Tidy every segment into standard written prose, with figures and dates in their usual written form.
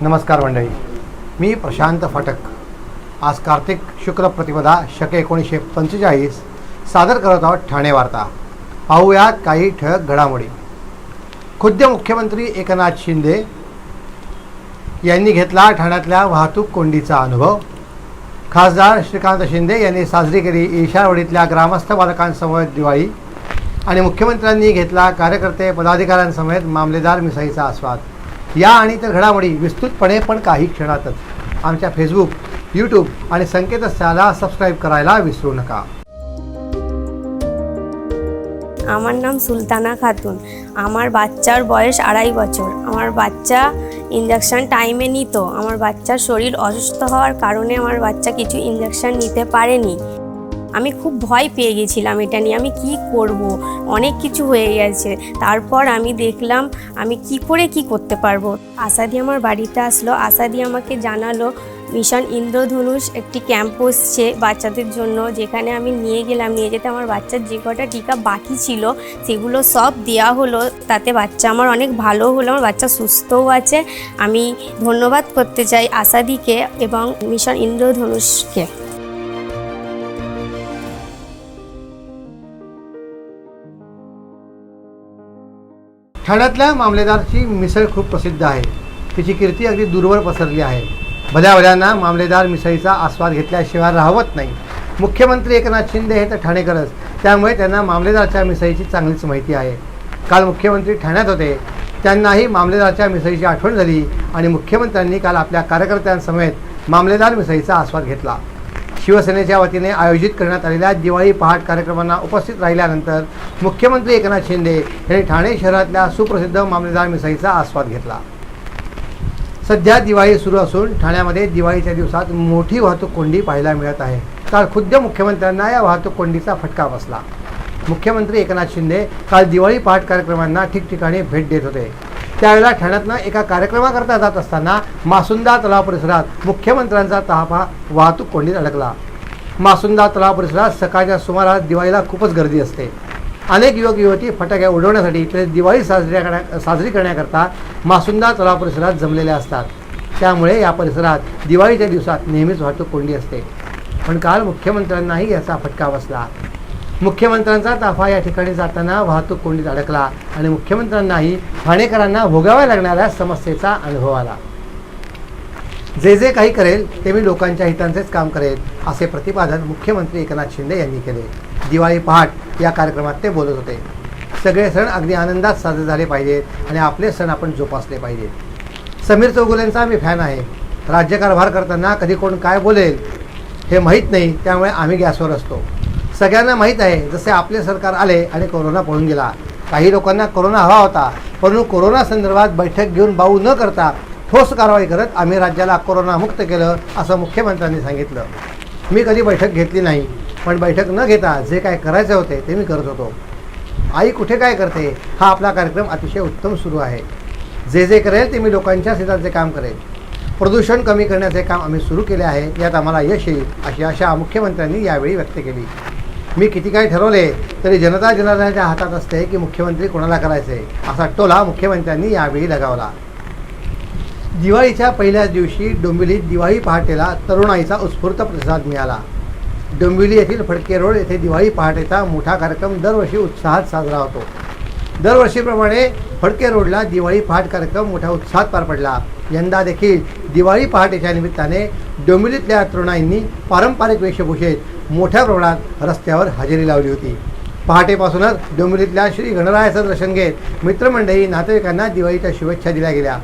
नमस्कार मंडळी, मी प्रशांत फाटक आज कार्तिक शुक्ल प्रतिपदा शके 1945 सादर करत आहोत ठाणे वार्ता। पाहूयात काही ठळक घडामोडी। खुद्द मुख्यमंत्री एकनाथ शिंदे यांनी घेतला ठाण्यातल्या वाहतूक कोंडीचा अनुभव। खासदार श्रीकांत शिंदे यांनी साजरी केली ईशावडीतल्या ग्रामस्थ बालकांसमवेत दिवाळी आणि मुख्यमंत्र्यांनी घेतला कार्यकर्ते पदाधिकाऱ्यांसमवेत मामलेदार मिसळीचा आस्वाद। या आणि इतर घडामोडी विस्तृतपणे पण काही क्षणातच आमच्या फेसबुक, यूट्यूब आणि संकेतस्थळाला सबस्क्राईब करायला विसरू नका। আমার নাম সুলতানা খাতুন। আমার বাচ্চার বয়স 2.5 বছর। আমার বাচ্চা ইনজেকশন টাইমে নিত। আমার বাচ্চার শরীর অসুস্থ হওয়ার কারণে আমার বাচ্চা কিছু ইনজেকশন নিতে পারেনি। আমি খুব ভয় পেয়ে গেছিলাম এটা নিয়ে, আমি কি করব, অনেক কিছু হয়ে গেছে। তারপর আমি দেখলাম আমি কি করে কি করতে পারবো। আশাদি আমার বাড়িতে আসলো। আশাদি আমাকে জানালো মিশন ইন্দ্রধনুষ একটি ক্যাম্প বসছে বাচ্চাদের জন্য, যেখানে আমি নিয়ে গেলাম। নিয়ে যেতে আমার বাচ্চার যে কটা টিকা বাকি ছিল সেগুলো সব দেওয়া হলো। তাতে বাচ্চা আমার অনেক ভালো হলো, আমার বাচ্চা সুস্থও আছে। আমি ধন্যবাদ করতে চাই আশাদিকে এবং মিশন ইন্দ্রধনুষকে। ठाण्यातल्या मामलेदारची मिसळ खूप प्रसिद्ध आहे। तिची कीर्ती अगदी दूरवर पसरली आहे। भल्याभल्यांना मामलेदार मिसळीचा आस्वाद घेतल्याशिवाय राहवत नाही। मुख्यमंत्री एकनाथ शिंदे हे तर ठाणेकरच, त्यामुळे त्यांना मामलेदारच्या मिसळीची चांगलीच माहिती आहे। काल मुख्यमंत्री ठाण्यात होते, त्यांनाही मामलेदारच्या मिसळीची आठवण झाली आणि मुख्यमंत्र्यांनी काल आपल्या कार्यकर्त्यांसमवेत मामलेदार मिसळीचा आस्वाद घेतला। शिवसेनेच्या वतीने आयोजित करण्यात आलेल्या दिवाळी पहाट कार्यक्रमांना उपस्थित राहिल्यानंतर मुख्यमंत्री एकनाथ शिंदे यांनी ठाणे शहरातल्या सुप्रसिद्ध मामलेदार मिसळीचा आस्वाद घेतला। सध्या दिवाळी सुरू असून ठाण्यामध्ये दिवाळीच्या दिवसात मोठी वाहतूक कोंडी पाहायला मिळत आहे। काल खुद्द मुख्यमंत्र्यांना या वाहतूक कोंडीचा फटका बसला। मुख्यमंत्री एकनाथ शिंदे काल दिवाळी पहाट कार्यक्रमांना ठिकठिकाणी भेट देत होते। त्यावेळेला ठाण्यातनं एका कार्यक्रमाकरता जात असताना मासुंदा तलाव परिसरात मुख्यमंत्र्यांचा ताफा वाहतूक कोंडीत अडकला। मासुंदा तलाव परिसरात सकाळच्या सुमारास दिवाळीला खूपच गर्दी असते। अनेक युवक युवती फटाके उडवण्यासाठी तसेच दिवाळी साजरी करण्याकरता मासुंदा तलाव परिसरात जमलेले असतात। त्यामुळे या परिसरात दिवाळीच्या दिवसात नेहमीच वाहतूक कोंडी असते। पण काल मुख्यमंत्र्यांनाही याचा फटका बसला। मुख्यमंत्र्यांचा ताफा या ठिकाणी जाताना वाहतूक कोंडीत अडकला आणि मुख्यमंत्र्यांनाही ठाणेकरांना भोगाव्या लागणाऱ्या समस्येचा अनुभव आला। जे काही करेल ते मी लोकांच्या हितांचेच काम करेल, असे प्रतिपादन मुख्यमंत्री एकनाथ शिंदे यांनी केले। दिवाळी पहाट या कार्यक्रमात ते बोलत होते। सगळे सण अगदी आनंदात साजरे झाले पाहिजेत आणि आपले सण आपण जोपासले पाहिजेत। समीर चौगुलेंचा मी फॅन आहे। राज्यकारभार करताना कधी कोण काय बोलेल हे माहीत नाही, त्यामुळे आम्ही गॅसवर असतो। सगळ्यांना माहीत आहे, जसे आपले सरकार आले आणि कोरोना पळून गेला। काही लोकांना कोरोना हवा होता, परंतु कोरोना संदर्भात बैठक घेऊन बाऊ न करता ठोस कारवाई करत आम्ही राज्याला कोरोनामुक्त केलं, असं मुख्यमंत्र्यांनी सांगितलं। मी कधी बैठक घेतली नाही, पण बैठक न घेता जे काय करायचे होते ते मी करत होतो। आई कुठे काय करते हा आपला कार्यक्रम अतिशय उत्तम सुरू आहे। जे करेल ते मी लोकांच्या हिताचे काम करेल। प्रदूषण कमी करण्याचे काम आम्ही सुरू केले आहे, यात आम्हाला यश येईल अशी आशा मुख्यमंत्र्यांनी यावेळी व्यक्त केली। मी किती काही ठरवले तरी जनता जनार्दनाच्या हातात असते की मुख्यमंत्री कोणाला करायचे, असा टोला मुख्यमंत्र्यांनी यावेळी लगावला। दिवाळीच्या पहिल्याच दिवशी डोंबिवलीत दिवाळी पहाटेला तरुणाईचा उत्स्फूर्त प्रतिसाद मिळाला। डोंबिवली येथील फडके रोड येथे दिवाळी पहाटेचा मोठा कार्यक्रम दरवर्षी उत्साहात साजरा होतो। दरवर्षीप्रमाणे फडके रोडला दिवाळी पहाट कार्यक्रम मोठ्या उत्साहात पार पडला। यंदा देखील दिवाळी पहाटेच्या निमित्ताने डोंबिवलीतल्या तरुणाईंनी पारंपरिक वेशभूषेत मोठ्या प्रमाणात रस्त्यावर हजेरी लावली होती। पहाटेपासूनच डोंबिवलीतल्या श्री गणरायाचं दर्शन घेत मित्रमंडळी नातेवाईकांना दिवाळीच्या शुभेच्छा दिल्या गेल्या।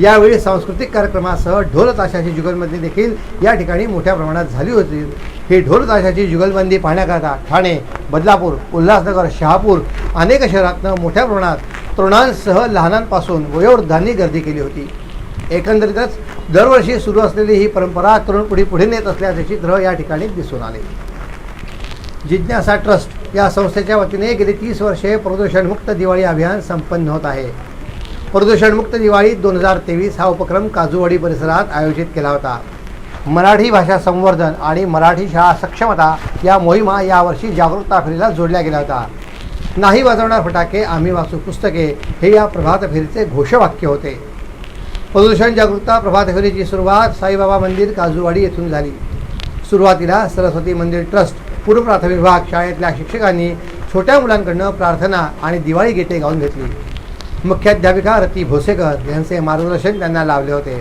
यावेळी सांस्कृतिक कार्यक्रमासह ढोल ताशाची जुगलबंदी देखील या ठिकाणी मोठ्या प्रमाणात झाली होती। ही ढोल ताशाची जुगलबंदी पाहण्याकरता ठाणे, बदलापूर, उल्हासनगर, शहापूर अनेक शहरातनं मोठ्या प्रमाणात तरुणांसह लहानांपासून वयोवृद्धांनी गर्दी केली होती। एकंदरीतच दरवर्षी सुरू असलेली ही परंपरा तरुण पिढी पुढे नेत असल्याचे चित्र या ठिकाणी दिसून आले। जिज्ञासा ट्रस्ट या संस्थेच्या वतीने गेली 30 वर्षे प्रदूषणमुक्त दिवाळी अभियान संपन्न होत आहे। प्रदूषणमुक्त दिवाळी 2023 हा उपक्रम काजूवाडी परिसरात आयोजित केला होता। मराठी भाषा संवर्धन आणि मराठी शाळा सक्षमता या मोहिमा यावर्षी जागरूकता फेरीला जोडल्या गेल्या होत्या। नाही वाजवणार फटाके आम्ही वाचू पुस्तके हे या प्रभात फेरीचे घोषवाक्य होते। प्रदूषण जागरूकता प्रभात फेरीची सुरुवात साईबाबा मंदिर काजूवाडी येथून झाली। सुरुवातीला सरस्वती मंदिर ट्रस्ट पूर्व प्राथमिक विभाग शाळेतल्या शिक्षकांनी छोट्या मुलांकडून प्रार्थना आणि दिवाळी गीते गाऊन घेतली। मुख्याध्यापिका रती भोसेकर यांचे मार्गदर्शन त्यांना लाभले होते।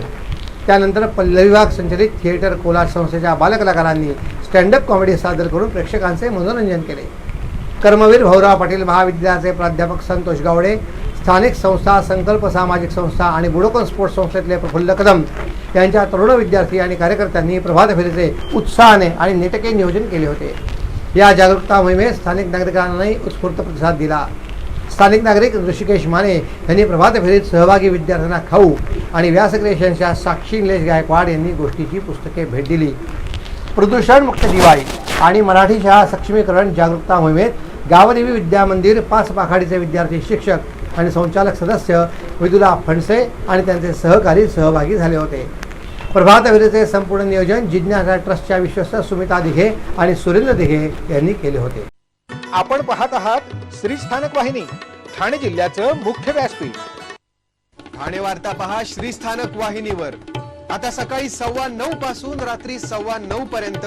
त्यानंतर पल्लवी विभाग संचलित थिएटर कोलाज संस्थेच्या बालकलाकारांनी स्टँडअप कॉमेडी सादर करून प्रेक्षकांचे मनोरंजन केले। कर्मवीर भाऊराव पाटील महाविद्यालयाचे प्राध्यापक संतोष गावडे, स्थानिक संस्था संकल्प सामाजिक संस्था आणि बुडोकन स्पोर्ट्स संस्थेतले प्रफुल्ल कदम यांच्या तरुण विद्यार्थी आणि कार्यकर्त्यांनी प्रभात फेरीचे उत्साहाने आणि नेटके नियोजन केले होते। या जागरूकता मोहिमेत स्थानिक नागरिकांनाही उत्स्फूर्त प्रतिसाद दिला। स्थानिक नागरिक ऋषिकेश माने यांनी प्रभात फेरीत सहभागी विद्यार्थ्यांना खाऊ आणि व्यास क्रिएशन्सच्या साक्षी निलेश गायकवाड यांनी गोष्टीची पुस्तके भेट दिली। प्रदूषण मुक्त दिवाळी आणि मराठी शाळा सक्षमीकरण जागरूकता मोहिमेत गावदेवी विद्या मंदिर 5 पाखाडीचे विद्यार्थी, शिक्षक आणि संचालक सदस्य विदुला फणसे आणि त्यांचे सहकारी सहभागी झाले होते। प्रभात फेरीचे संपूर्ण नियोजन जिज्ञासा ट्रस्टच्या विश्वस्त सुमिता दिघे आणि सुरेंद्र दिघे यांनी केले होते। आपण पाहत आहात श्री स्थानक वाहिनी, ठाणे जिल्ह्याचं मुख्य व्यासपीठ। ठाणे वार्ता पहा श्री स्थानक वाहिनीवर आता सकाळी 9:15 पासून रात्री 9:15 पर्यंत।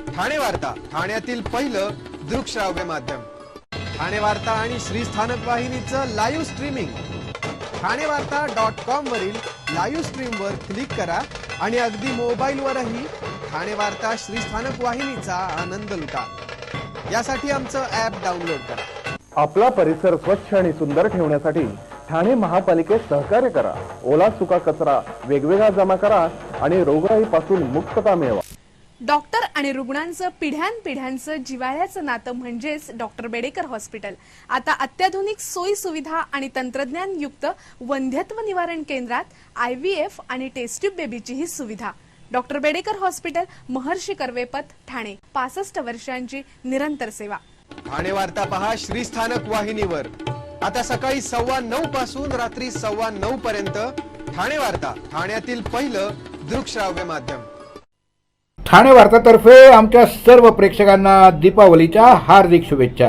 ठाणे वार्ता, ठाण्यातील पहिलं दृकश्राव्य माध्यम। ठाणे वार्ता आणि श्री स्थानक वाहिनीचं लाईव्ह स्ट्रीमिंग ठाणेवार्ता.com वरील लाईव्ह स्ट्रीमवर क्लिक करा आणि अगदी मोबाईलवरही ठाणे वार्ता श्री स्थानक वाहिनीचा आनंद लुटा। यासाठी आमचं ॲप डाउनलोड करा। आपला परिसर स्वच्छ आणि सुंदर ठेवण्यासाठी ठाणे महापालिकेत सहकार्य करा। ओला सुका कचरा वेगवेगळा जमा करा आणि रोगराईपासून मुक्तता मिळवा। डॉक्टर आणि रुग्णांचं पिढ्यानपिढ्यांचं जिव्हाळ्याचं नातं म्हणजेच डॉक्टर बेडेकर हॉस्पिटल। आता अत्याधुनिक सोयी सुविधा आणि तंत्रज्ञान युक्त वंध्यत्व निवारण केंद्रात IVF आणि टेस्ट ट्यूब बेबीचीही सुविधा। डॉक्टर बेडेकर हॉस्पिटल, महर्षी कर्वेपथ, ठाणे। 65 वर्षांची निरंतर सेवा। ठाणे वार्ता पहा श्री स्थानक वाहिनीवर आता सकाळी 9:15 पासून रात्री 9:15 पर्यंत। ठाणे वार्ता, ठाण्यातील पहिलं दृकश्राव्य माध्यम। ठाणे वार्तातर्फे आमच्या सर्व प्रेक्षकांना दीपावलीच्या हार्दिक शुभेच्छा।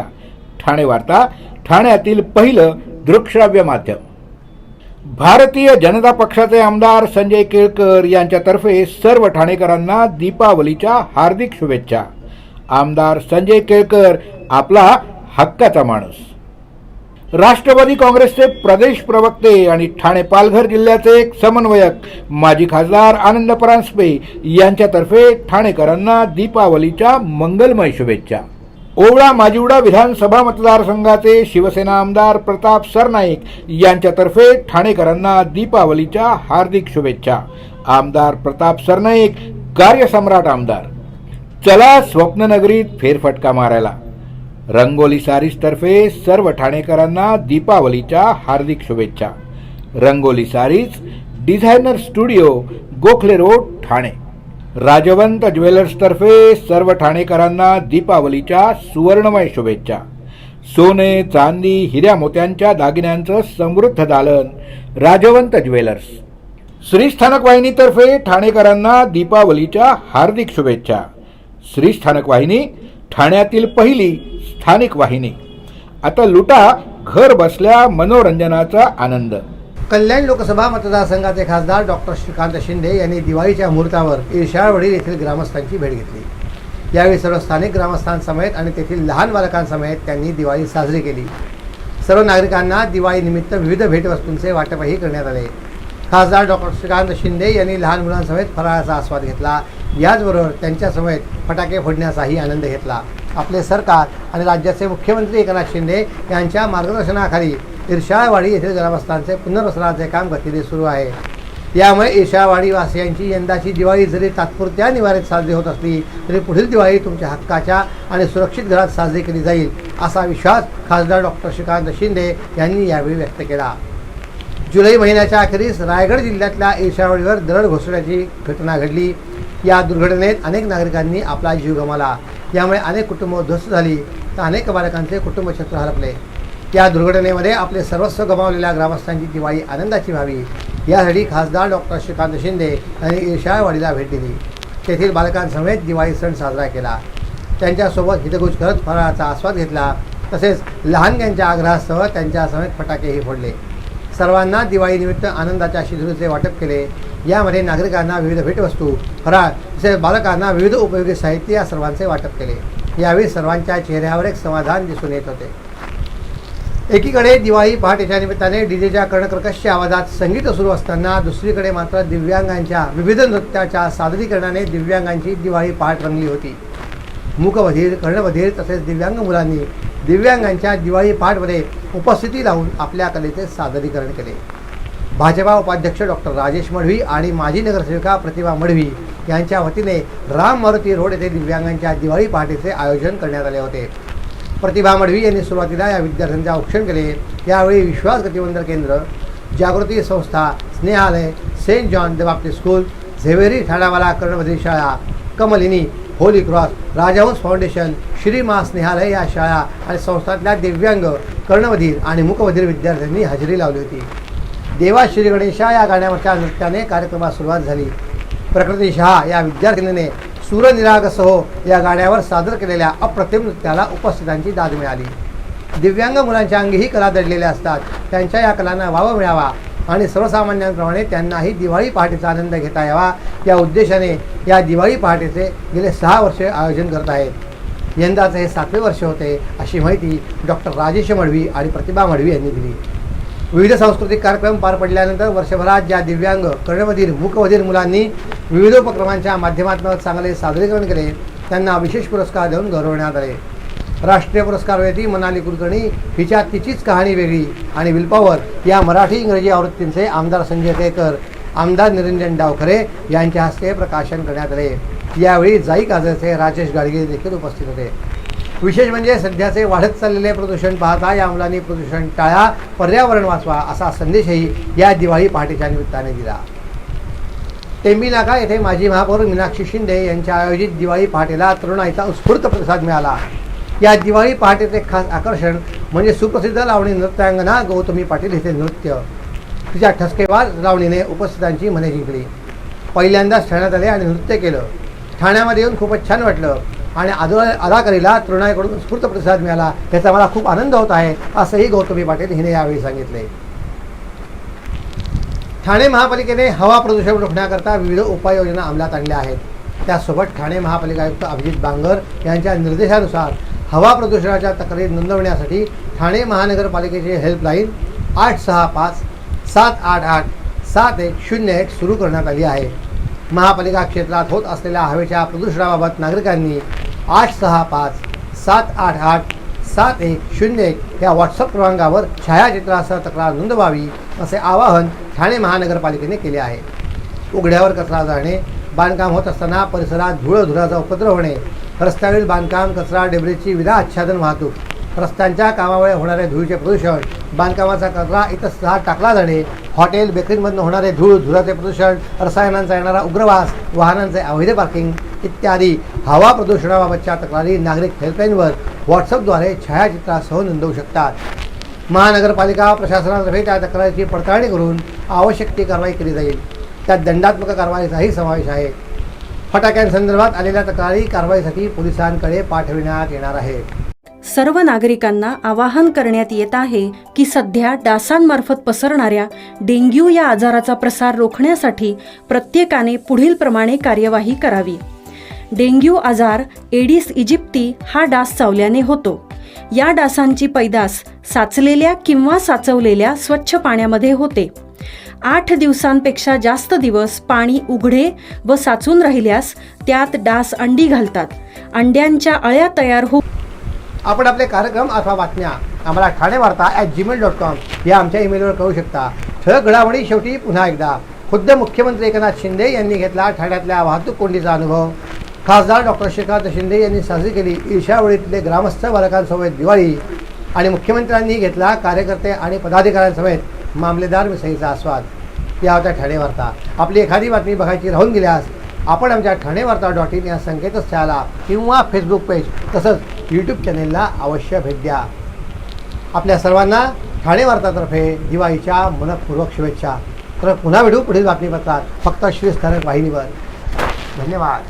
ठाणे वार्ता, ठाण्यातील पहिलं दृकश्राव्य माध्यम। भारतीय जनता पक्षाचे आमदार संजय केळकर यांच्यातर्फे सर्व ठाणेकरांना दीपावलीच्या हार्दिक शुभेच्छा। आमदार संजय केळकर आपला हक्काचा माणूस। राष्ट्रवादी काँग्रेसचे प्रदेश प्रवक्ते आणि ठाणे पालघर जिल्ह्याचे एक समन्वयक माजी खासदार आनंद परांजपे यांच्यातर्फे ठाणेकरांना दीपावलीच्या मंगलमय शुभेच्छा। ओवळा माजिवडा विधानसभा मतदारसंघाचे शिवसेना आमदार प्रताप सरनाईक यांच्यातर्फे ठाणेकरांना दीपावलीच्या हार्दिक शुभेच्छा। आमदार प्रताप सरनाईक कार्यसम्राट आमदार। चला स्वप्ननगरीत फेरफटका मारायला। रंगोली सारीज तर्फे सर्व ठाणेकरांना दीपावलीच्या हार्दिक शुभेच्छा। Rangoli Sarees, designer studio, Gokhale road, Thane. Rajwant jewellers तर्फे सर्व ठाणेकरांना दीपावलीच्या सुवर्णमय शुभेच्छा। सोने, चांदी, हिऱ्या मोत्यांच्या दागिन्यांचं समृद्ध दालन, राजवंत ज्वेलर्स। श्री स्थानक वाहिनीतर्फे ठाणेकरांना दीपावलीच्या हार्दिक शुभेच्छा। श्री स्थानक वाहिनी, ठाण्यातील पहिली स्थानिक वाहिनी। आता लुटा घर बसल्या मनोरंजनाचा आनंद। कल्याण लोकसभा मतदारसंघाचे खासदार डॉक्टर श्रीकांत शिंदे यांनी दिवाळीच्या मुहूर्तावर इर्शाळवाडी येथील ग्रामस्थांची भेट घेतली। यावेळी सर्व स्थानिक ग्रामस्थांसमेत आणि तेथील लहान बालकांसमेत त्यांनी दिवाळी साजरी केली। सर्व नागरिकांना दिवाळीनिमित्त विविध भेटवस्तूंचे वाटपही करण्यात आले। खासदार डॉक्टर श्रीकांत शिंदे यांनी लहान मुलांसमेत फराळाचा आस्वाद घेतला। याचबरोबर त्यांच्यासमेत फटाके फोडण्याचाही आनंद घेतला। आपले सरकार आणि राज्याचे मुख्यमंत्री एकनाथ शिंदे यांच्या मार्गदर्शनाखाली इर्शाळवाडी येथील ग्रामस्थांचे पुनर्वसनाचे काम गतीने सुरू आहे। यामुळे इर्शाळवाडी वासियांची यंदाची दिवाळी जरी तात्पुरत्या निवारीत साजरी होत असली तरी पुढील दिवाळी तुमच्या हक्काच्या आणि सुरक्षित घरात साजरी केली जाईल, असा विश्वास खासदार डॉक्टर श्रीकांत शिंदे यांनी यावेळी व्यक्त केला। जुलै महिन्याच्या अखेरीस रायगड जिल्ह्यातल्या इर्शाळवाडीवर दरड कोसळण्याची घटना घडली। या दुर्घटनेत अनेक नागरिकांनी आपला जीव गमावला। यामुळे अनेक कुटुंब उद्ध्वस्त झाली तर अनेक बालकांचे कुटुंबछत्र हरपले। या दुर्घटनेमध्ये आपले सर्वस्व गमावलेल्या ग्रामस्थांची दिवाळी आनंदाची व्हावी यासाठी खासदार डॉक्टर श्रीकांत शिंदे यांनी इर्शाळवाडीला भेट दिली। तेथील बालकांसमेत दिवाळी सण साजरा केला। त्यांच्यासोबत हितगुज करत फराळाचा आस्वाद घेतला। तसेच लहानग्यांच्या आग्रहासह त्यांच्यासमेत फटाकेही फोडले। सर्वांना दिवाळीनिमित्त आनंदाच्या शिदोरीचे वाटप केले. यामध्ये नागरिकांना विविध भेटवस्तू, फराळ तसेच बालकांना विविध उपयोगी साहित्य या सर्वांचे वाटप केले. यावेळी सर्वांच्या चेहऱ्यावर एक समाधान दिसून येत होते. एकीकडे दिवाळी पहाटेच्या निमित्ताने डीजेच्या कर्णकर्कश आवाजात संगीत सुरू असताना दुसरीकडे मात्र दिव्यांगांच्या विविध नृत्याच्या सादरीकरणाने दिव्यांगांची दिवाळी पहाट रंगली होती. मूकबधीर, कर्णबधीर तसेच दिव्यांग मुलांनी दिव्यांगांच्या दिवाळी पहाटमध्ये उपस्थिती लावून आपल्या कलेचे सादरीकरण केले. भाजपा उपाध्यक्ष डॉक्टर राजेश मढवी आणि माजी नगरसेविका प्रतिभा मढवी यांच्या वतीने राम मारुती रोड येथे दिव्यांगांच्या दिवाळी पहाटेचे आयोजन करण्यात आले होते. प्रतिभा मढवी यांनी सुरुवातीला या विद्यार्थ्यांचे औक्षण केले. यावेळी विश्वास गतिवंदन केंद्र, जागृती संस्था, Snehalaya, Saint John the Baptist School, Zaveri Thanawala कर्णबधिर शाळा, Kamalini, Holy Cross, Rajhans Foundation, Shri Ma Snehalaya या शाळा आणि संस्थातल्या दिव्यांग, कर्णबधिर आणि मूकबधिर विद्यार्थ्यांनी हजेरी लावली होती. देवा श्री गणेशा या गाण्यावरच्या नृत्याने कार्यक्रमास सुरुवात झाली. प्रकृती शहा या विद्यार्थिनीने सूरनिरागसह या गाण्यावर सादर केलेल्या अप्रतिम नृत्याला उपस्थितांची दाद मिळाली. दिव्यांग मुलांच्या अंगीही कला दडलेल्या असतात. त्यांच्या या कलांना वाव मिळावा आणि सर्वसामान्यांप्रमाणे त्यांनाही दिवाळी पहाटेचा आनंद घेता यावा या उद्देशाने या दिवाळी पहाटेचे गेले 6 वर्षे आयोजन करत आहेत. यंदाचे हे 7वे वर्ष होते, अशी माहिती डॉक्टर राजेश मढवी आणि प्रतिभा मढवी यांनी दिली. विविध सांस्कृतिक कार्यक्रम पार पडल्यानंतर वर्षभरात ज्या दिव्यांग, कर्णबधिर, मूकबधिर मुलांनी विविध उपक्रमांच्या माध्यमातून चांगले सादरीकरण केले त्यांना विशेष पुरस्कार देऊन गौरवण्यात आले. राष्ट्रीय पुरस्कार विजेती मनाली कुलकर्णी हिच्या तिचीच कहाणी वेगळी आणि विलपॉवर या मराठी इंग्रजी आवृत्तींचे आमदार संजय केळकर, आमदार निरंजन डावखरे यांच्या हस्ते प्रकाशन करण्यात आले. यावेळी जाई काजळचे राजेश गाडगे देखील उपस्थित होते. विशेष म्हणजे सध्याचे वाढत चाललेले प्रदूषण पाहता या मुलांनी प्रदूषण टाळा, पर्यावरण वाचवा असा संदेशही या दिवाळी पहाटेच्या निमित्ताने दिला. टेंबी नाका येथे माजी महापौर मीनाक्षी शिंदे यांच्या आयोजित दिवाळी पहाटेला तरुणाईचा उत्स्फूर्त प्रतिसाद मिळाला. या दिवाळी पहाटेचे खास आकर्षण म्हणजे सुप्रसिद्ध लावणी नृत्यांगना गौतमी पाटील हिचे नृत्य. तिच्या ठसकेवार लावणीने उपस्थितांची मने जिंकली. पहिल्यांदाच ठाण्यात आले आणि नृत्य केलं. ठाण्यामध्ये येऊन खूपच छान वाटलं आणि अदाकारीला तरुणाईकडून उत्स्फूर्त प्रतिसाद मिळाला, याचा मला खूप आनंद होत आहे, असंही गौतमी पाटील हिने यावेळी सांगितले. ठाणे महापालिकेने हवा प्रदूषण रोखण्याकरता विविध उपाययोजना अंमलात आणल्या आहेत. त्यासोबत ठाणे महापालिका आयुक्त अभिजित बांगर यांच्या निर्देशानुसार हवा प्रदूषणाच्या तक्रारी नोंदवण्यासाठी ठाणे महानगरपालिकेची हेल्पलाईन 865-788-7101 सुरू करण्यात आली आहे. महापालिका क्षेत्रात होत असलेल्या हवेच्या प्रदूषणाबाबत नागरिकांनी 865-788-7101 या व्हॉट्सअप क्रमांकावर छायाचित्रासह तक्रार नोंदवावी असे आवाहन ठाणे महानगरपालिकेने केले आहे. उघड्यावर कचरा जाळणे, बांधकाम होत असताना परिसरात धुळधुराचा उपद्रव होणे, रस्त्यावरील बांधकाम, कचरा, डेब्रीची विना आच्छादन वाहतूक, रस्त्यांच्या कामामुळे होणारे धुळीचे प्रदूषण, बांधकामाचा कचरा इतस्ततः टाकला जाणे, हॉटेल, बेकरीमधून होणारे धुराचे प्रदूषण, रसायनांचा येणारा उग्रवास, वाहनांचे अवैध पार्किंग इत्यादी हवा प्रदूषणाबाबतच्या तक्रारी नागरिक हेल्पलाईनवर व्हॉट्सअपद्वारे छायाचित्रासह नोंदवू शकतात. महानगरपालिका प्रशासनातर्फे त्या तक्रारीची पडताळणी करून आवश्यक ती कारवाई केली जाईल. त्यात दंडात्मक कारवाईचाही समावेश आहे. फटाक्यांसंदर्भात आलेल्या तक्रारी कारवाईसाठी पोलिसांकडे पाठविण्यात येणार आहे. सर्व नागरिकांना आवाहन करण्यात येत आहे की सध्या डासांमार्फत पसरणाऱ्या डेंग्यू या आजाराचा प्रसार रोखण्यासाठी प्रत्येकाने पुढीलप्रमाणे कार्यवाही करावी. डेंग्यू आजार एडिस इजिप्ती हा डास चावल्याने होतो. या डासांची पैदास साचलेल्या किंवा साचवलेल्या स्वच्छ पाण्यामध्ये होते. 8 दिवसांपेक्षा जास्त दिवस पाणी उघडे व साचून राहिल्यास त्यात डास अंडी घालतात. अंड्यांच्या अळ्या तयार होऊन आपण आपले कार्यक्रम अथवा बातम्या आम्हाला ठाणेवार्ता@gmail.com या आमच्या ईमेलवर कळवू शकता. ठळक घडामोडी शेवटी पुन्हा एकदा खुद्द मुख्यमंत्री एकनाथ शिंदे यांनी घेतला ठाण्यातल्या वाहतूक कोंडीचा अनुभव. खासदार डॉक्टर श्रीकांत शिंदे यांनी साजरी केली ईर्ष्यावळीतले ग्रामस्थ बालकांसोबत दिवाळी आणि मुख्यमंत्र्यांनी घेतला कार्यकर्ते आणि पदाधिकाऱ्यांसमेत मामलेदार मिसळीचा आस्वाद. या होत्या ठाणे वार्ता. आपली एखादी बातमी बघायची राहून गेल्यास आपण आमच्या ठाणेवार्ता.in या संकेतस्थळाला किंवा फेसबुक पेज तसंच यूट्यूब चॅनेलला अवश्य भेट द्या. आपल्या सर्वांना ठाणे वार्तातर्फे दिवाळीच्या मनपूर्वक शुभेच्छा. तर पुन्हा भेटू पुढील बातमीपत्रात फक्त श्रीस्थानक वाहिनीवर. धन्यवाद.